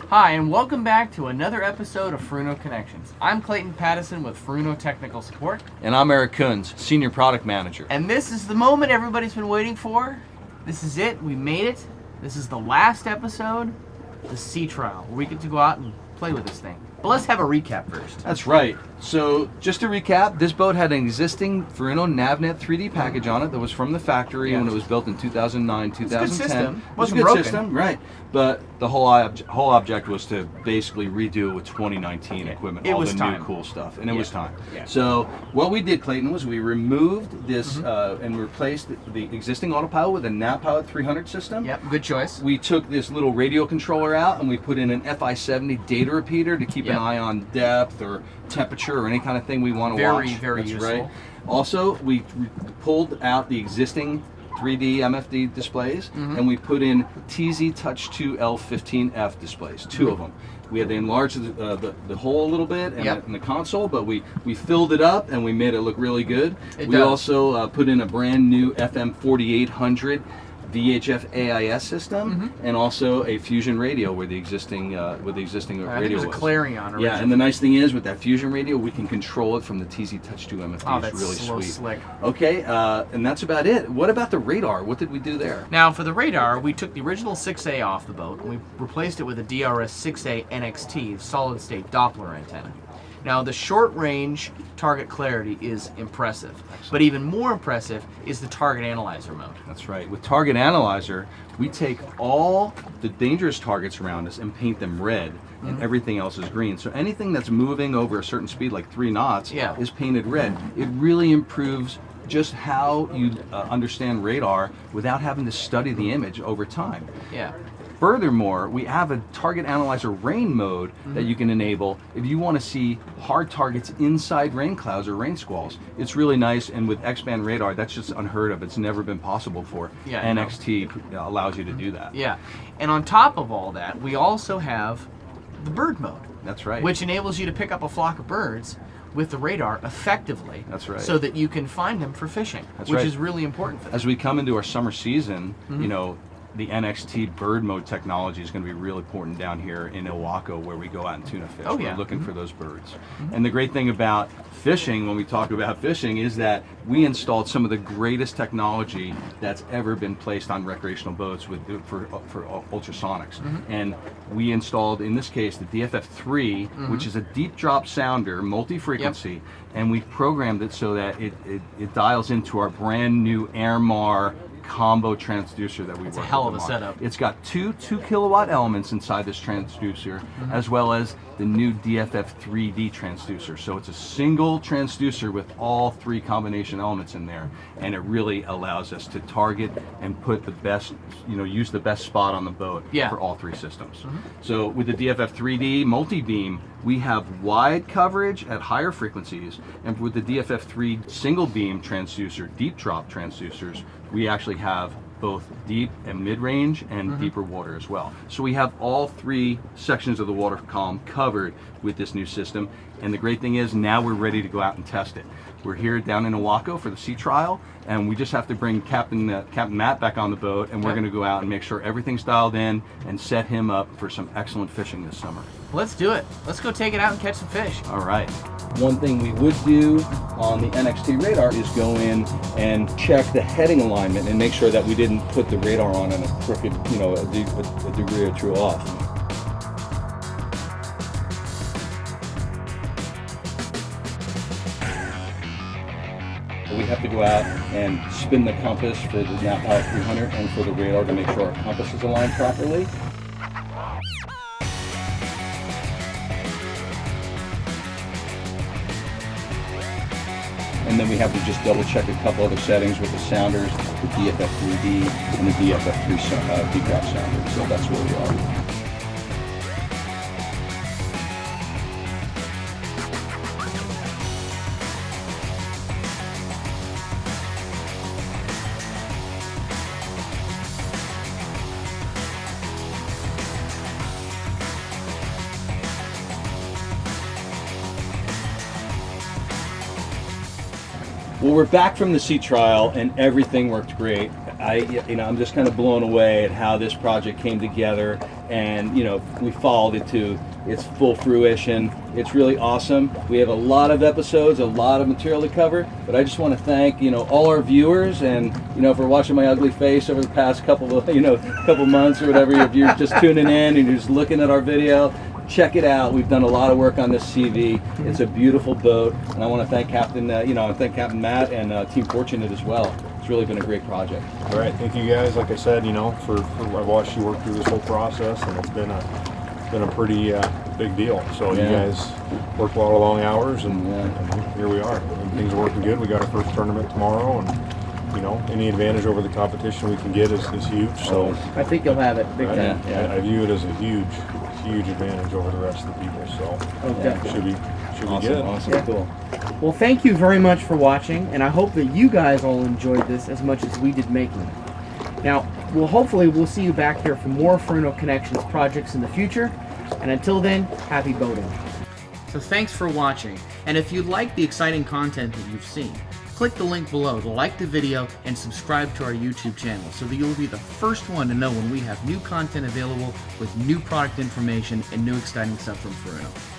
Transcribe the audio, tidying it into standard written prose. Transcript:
Hi, and welcome back to another episode of Furuno Connections. I'm Clayton Pattison with Furuno Technical Support. And I'm Eric Kunz, Senior Product Manager. And this is the moment everybody's been waiting for. This is it. We made it. This is the last episode, the Seatrial, where we get to go out and play with this thing. But let's have a recap first. That's right. So just to recap, this boat had an existing Furuno NavNet 3D package on it that was from the factory when it was built in 2009, 2010. It's a good system. It was a good system, right. But the whole object was to basically redo it with 2019 equipment, all the new cool stuff, and it was time. Yeah. So what we did, Clayton, was we removed this and replaced the existing autopilot with a NavPilot 300 system. Yep, good choice. We took this little radio controller out and we put in an FI-70 data repeater to keep an eye on depth or temperature or any kind of thing we want to watch. Very useful. Right. Also, we pulled out the existing 3D MFD displays and we put in TZ Touch 2 L15F displays, two of them. We had to enlarge the hole a little bit in the console, but we filled it up and we made it look really good. We also put in a brand new FM 4800 VHF AIS system and also a Fusion radio where the existing radio was. It was a Clarion originally. Yeah, and the nice thing is with that Fusion radio, we can control it from the TZ Touch 2 MFD. Oh, that's really so sweet. Slick. Okay, and that's about it. What about the radar? What did we do there? Now, for the radar, we took the original 6A off the boat and we replaced it with a DRS 6A NXT solid-state Doppler antenna. Now, the short-range target clarity is impressive, but even more impressive is the target analyzer mode. That's right. With Target Analyzer, we take all the dangerous targets around us and paint them red, and everything else is green. So anything that's moving over a certain speed, like 3 knots, is painted red. It really improves just how you understand radar without having to study the image over time. Yeah. Furthermore, we have a Target Analyzer rain mode that you can enable if you want to see hard targets inside rain clouds or rain squalls. It's really nice, and with X-band radar, that's just unheard of. It's never been possible for. NXT allows you to do that. Yeah, and on top of all that, we also have the bird mode. That's right. Which enables you to pick up a flock of birds with the radar effectively. That's right. So that you can find them for fishing, which is really important for them. As we come into our summer season, you know, the NXT bird mode technology is going to be real important down here in Owako where we go out and tuna fish. We're looking for those birds. And the great thing about fishing, when we talk about fishing, is that we installed some of the greatest technology that's ever been placed on recreational boats for ultrasonics. And we installed, in this case, the DFF3, which is a deep drop sounder, multi-frequency, and we programmed it so that it dials into our brand new Airmar combo transducer that we work with. It's a hell of a setup. It's got two 2-kilowatt elements inside this transducer, as well as the new DFF 3D transducer. So it's a single transducer with all 3 combination elements in there, and it really allows us to target and put the best, use the best spot on the boat for all 3 systems. So with the DFF 3D multi-beam, we have wide coverage at higher frequencies, and with the DFF 3 single beam transducer, deep drop transducers, we actually have both deep and mid-range and deeper water as well. So we have all 3 sections of the water column covered with this new system, and the great thing is now we're ready to go out and test it. We're here down in Owako for the sea trial, and we just have to bring Captain Matt back on the boat, and we're going to go out and make sure everything's dialed in and set him up for some excellent fishing this summer. Let's do it. Let's go take it out and catch some fish. All right. One thing we would do on the NXT radar is go in and check the heading alignment and make sure that we didn't put the radar on in a crooked, a degree or 2 off. We have to go out and spin the compass for the NavPilot 300 and for the radar to make sure our compass is aligned properly. And then we have to just double check a couple other settings with the sounders, the DFF 3D and the DFF 3 deep drop sounder. So that's where we are. Well, we're back from the sea trial and everything worked great. I'm just kind of blown away at how this project came together and you know, we followed it to its full fruition. It's really awesome. We have a lot of episodes, a lot of material to cover, but I just want to thank, you know, all our viewers, and you know, for watching my ugly face over the past couple of, you know, couple months or whatever. If you're just tuning in and you're just looking at our video, check it out. We've done a lot of work on this CV. It's a beautiful boat, and I want to thank Captain, Captain Matt and Team Fortunate as well. It's really been a great project. All right, thank you guys. Like I said, you know, I've watched you work through this whole process, and it's been a pretty big deal. So you guys worked a lot of long hours, and here we are. And things are working good. We got our first tournament tomorrow, and you know, any advantage over the competition we can get is huge. So I think you'll have it big time. I view it as a huge advantage over the rest of the people. So should be good. Awesome, Yeah. cool. Well, thank you very much for watching, and I hope that you guys all enjoyed this as much as we did making it. Now, hopefully we'll see you back here for more Furuno Connections projects in the future, and until then, happy boating. So thanks for watching, and if you like the exciting content that you've seen, click the link below to like the video and subscribe to our YouTube channel so that you'll be the first one to know when we have new content available with new product information and new exciting stuff from Furuno.